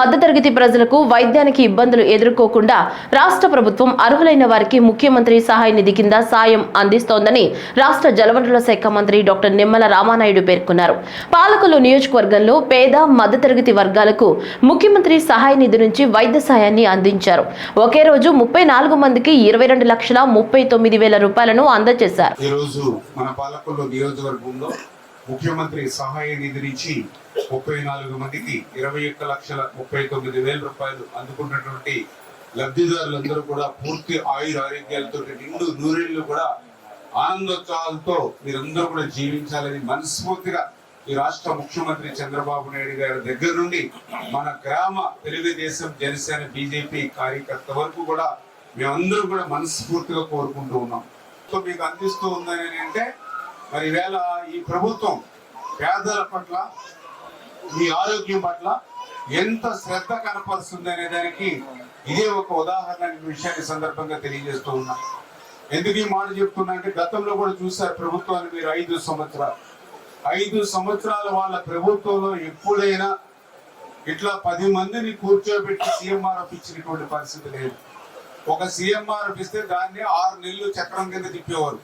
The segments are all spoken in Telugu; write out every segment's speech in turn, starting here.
మధ్యతరగతి ప్రజలకు వైద్యానికి ఇబ్బందులు ఎదుర్కోకుండా రాష్ట్ర ప్రభుత్వం అర్హులైన వారికి ముఖ్యమంత్రి సహాయ నిధి కింద సాయం అందిస్తోందని రాష్ట్ర జలవనరుల శాఖ మంత్రి డాక్టర్ నిమ్మల రామానాయుడు పేర్కొన్నారు. పాలకొల్లు నియోజకవర్గంలో పేద మధ్యతరగతి వర్గాలకు ముఖ్యమంత్రి సహాయ నిధి నుంచి వైద్య సాయాన్ని అందించారు. ఒకే రోజు 34 మందికి 22,39,000 రూపాయలను అందజేశారు. ముఖ్యమంత్రి సహాయ నిధి నుంచి 34 మందికి 21,39,000 రూపాయలు అందుకున్నటువంటి లబ్ధిదారులందరూ కూడా పూర్తి ఆరోగ్యాలతో నిండు నూరేళ్లు కూడా ఆనందోత్సాహాలతో మీరందరూ కూడా జీవించాలని మనస్ఫూర్తిగా ఈ రాష్ట్ర ముఖ్యమంత్రి చంద్రబాబు నాయుడు గారి దగ్గర నుండి మన గ్రామ తెలుగుదేశం జనసేన బీజేపీ కార్యకర్త వరకు కూడా మేమందరూ కూడా మనస్ఫూర్తిగా కోరుకుంటూ ఉన్నాం. మీకు అందిస్తూ ఉందని అంటే మరి వేళ ఈ ప్రభుత్వం పేదల పట్ల మీ ఆరోగ్యం పట్ల ఎంత శ్రద్ధ కనపరుస్తుంది అనే దానికి ఇదే ఒక ఉదాహరణ విషయాన్ని సందర్భంగా తెలియజేస్తూ ఉన్నా. ఎందుకు ఈ మాట చెప్తున్నా అంటే గతంలో కూడా చూశారు ప్రభుత్వాన్ని మీరు 5 సంవత్సరాల వాళ్ళ ప్రభుత్వంలో ఎప్పుడైనా ఇట్లా 10 మందిని కూర్చోబెట్టి సీఎంఆర్ఎఫ్ ఇచ్చినటువంటి పరిస్థితి లేదు. ఒక సీఎంఆర్ఎఫ్ ఇస్తే దాన్ని 6 నెలలు చక్రం కింద తిప్పేవారు.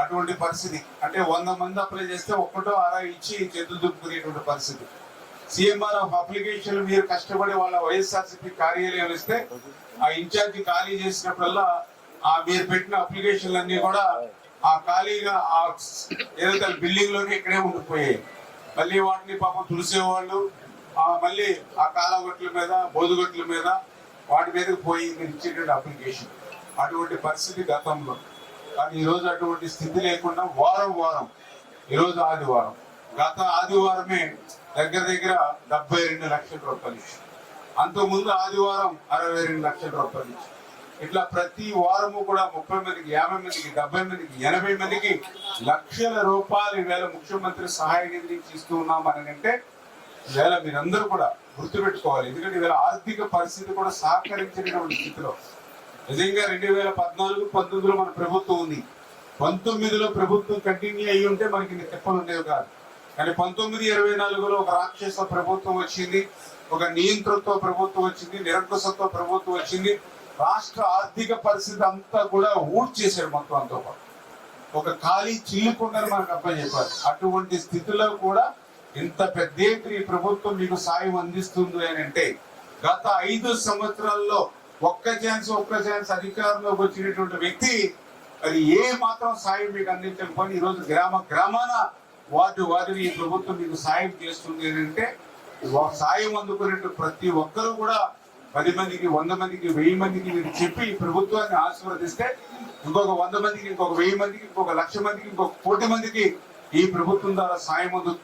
అటువంటి పరిస్థితి అంటే 100 మంది అప్లై చేస్తే ఒక్కటో అలా ఇచ్చి చేతులు దుక్కునేటువంటి పరిస్థితి. సీఎంఆర్ఎఫ్ అప్లికేషన్లు మీరు కష్టపడి వాళ్ళ వైఎస్ఆర్సీపీ కార్యాలయం ఇస్తే ఆ ఇన్ఛార్జి ఖాళీ చేసినప్పుడల్లా మీరు పెట్టిన అప్లికేషన్లు అన్ని కూడా ఆ ఖాళీగా ఏదైతే బిల్డింగ్ లోనే ఇక్కడే ఉండిపోయాయి. మళ్ళీ వాటిని పాపం తుడిసేవాళ్ళు మళ్ళీ ఆ కాలగొట్ల మీద బోదుగొట్ల మీద వాటి మీదకి పోయి మీరు ఇచ్చేటువంటి అప్లికేషన్ అటువంటి పరిస్థితి గతంలో. కానీ ఈరోజు అటువంటి స్థితి లేకుండా వారం ఈరోజు ఆదివారం గత ఆదివారమే దగ్గర 72 లక్షల రూపాయలు ఇచ్చి అంతకుముందు ఆదివారం 62 లక్షల రూపాయలు ఇచ్చి ఇట్లా ప్రతి వారము కూడా 30 మందికి 50 మందికి 70 మందికి 80 మందికి లక్షల రూపాయలు ఈవేళ ముఖ్యమంత్రి సహాయ నిధి ఇస్తూ ఉన్నామని అంటే ఈవేళ మీరందరూ కూడా గుర్తుపెట్టుకోవాలి. ఎందుకంటే ఈవేళ ఆర్థిక పరిస్థితి కూడా సహకరించినటువంటి స్థితిలో నిజంగా 2014-19లో మన ప్రభుత్వం ఉంది. 19లో ప్రభుత్వం కంటిన్యూ అయ్యి ఉంటే మనకి తిప్పలు ఉండేవి కాదు. కానీ 19-24లో ఒక రాక్షస ప్రభుత్వం వచ్చింది, ఒక నియంత్రణతో ప్రభుత్వం వచ్చింది, నిరంకుశతో ప్రభుత్వం వచ్చింది. రాష్ట్ర ఆర్థిక పరిస్థితి అంతా కూడా ఊడ్చేసాడు మొత్తం అంతా పాటు. ఒక ఖాళీ చిల్లుకుందని మనకు అర్థం చెప్పాలి. అటువంటి స్థితిలో కూడా ఇంత పెద్ద ఎత్తున ఈ ప్రభుత్వం మీకు సాయం అందిస్తుంది అని అంటే గత 5 సంవత్సరాల్లో ఒక్క ఛాన్స్ అధికారంలోకి వచ్చినటువంటి వ్యక్తి అది ఏ మాత్రం సాయం మీకు అందించకపోయి ఈరోజు గ్రామాన వాటిని ఈ ప్రభుత్వం మీకు సాయం చేస్తుంది అంటే సాయం అందుకునే ప్రతి ఒక్కరూ కూడా 10 మందికి 100 మందికి 1000 మందికి మీరు చెప్పి ఈ ప్రభుత్వాన్ని ఆశీర్వదిస్తే ఇంకొక 100 మందికి ఇంకొక 1000 మందికి ఇంకొక 1,00,000 మందికి ఇంకొక 1,00,00,000 మందికి ఈ ప్రభుత్వం ద్వారా సాయం అందుతుంది.